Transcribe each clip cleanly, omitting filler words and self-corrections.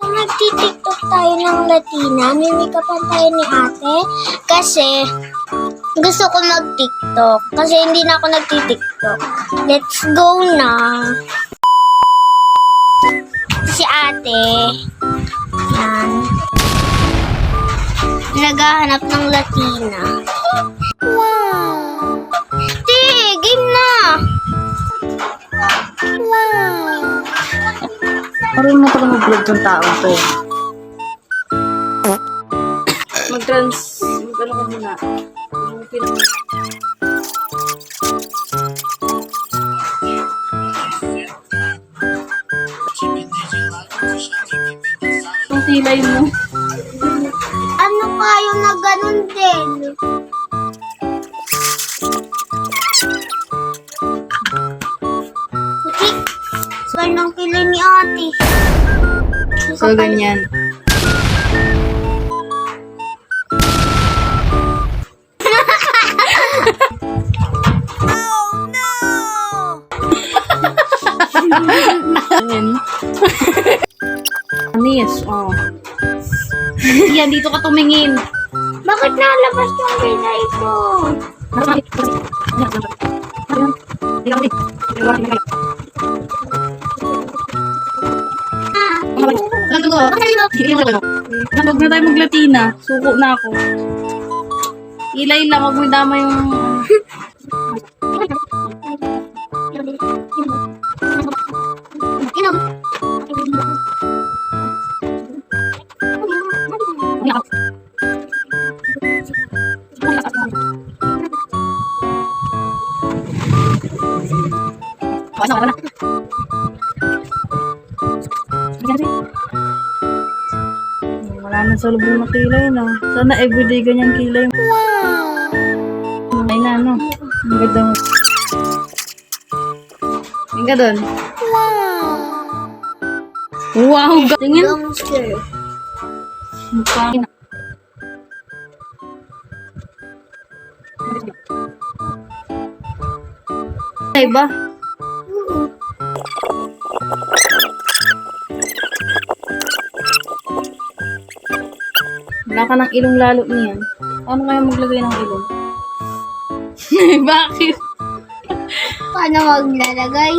Nagtitiktok tayo ng Latina. Mimikapan tayo ni ate. Kasi gusto ko mag-tiktok. Kasi hindi na ako nagtitiktok. Let's go na. Si ate. Yan. Naghahanap ng Latina. Wow! Ti, game na! Wow! Marunong na pala mag-vlog tong tao to. Mag-ano ka muna. Ang tilay mo. Ano kayo na ganun din? Putik. Ganang kilay ni ate. So, ganyan. Ayan. Anis, oh. Yan, dito ka tumingin. Bakit nalabas yung kilay ko? Huwag na tayo mag-Latina. Suko na ako. Ilay lang, huwag mo dama yung... Wala na sa lubong na kilay na. Sana everyday ganyan kilay. Wow! Ay na, no? Ang ganda mo. Ang ganda doon. Wow! Tingin. Gangster. Mukha. Ay ba? Wala ka ng ilong lalo niyan. Paano kaya maglagay ng ilong? Bakit? Paano maglalagay?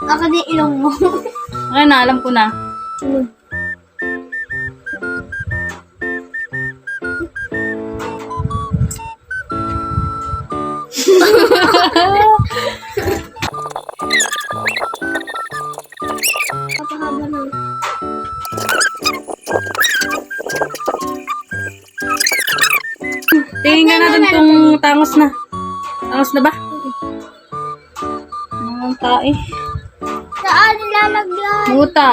Ako din ilong mo. Okay na, alam ko na. Kapahaba na. Tingnan natin kung tangos na. Tangos na ba? Ang tae. Saan nilalagyan? Muta.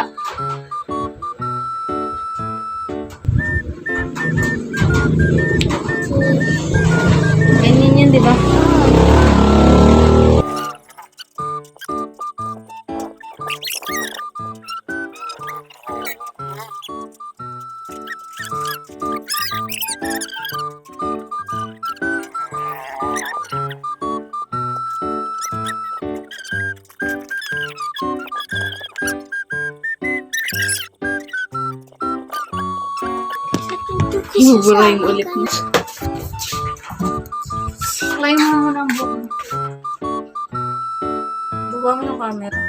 Ganyan yan, di ba? Buburing ulit mo. Play mo muna ang buka. Buka mo yung camera.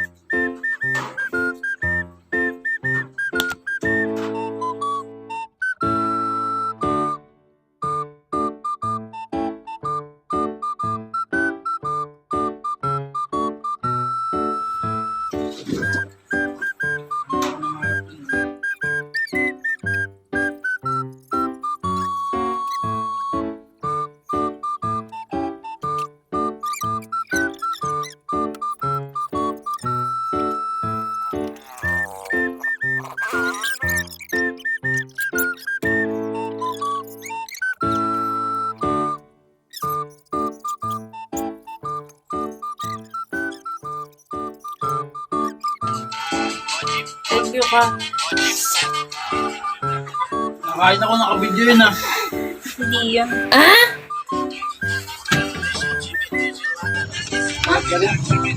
Thank you ka. Kahit ako naka-video yun ah. Hindi yan. Galing.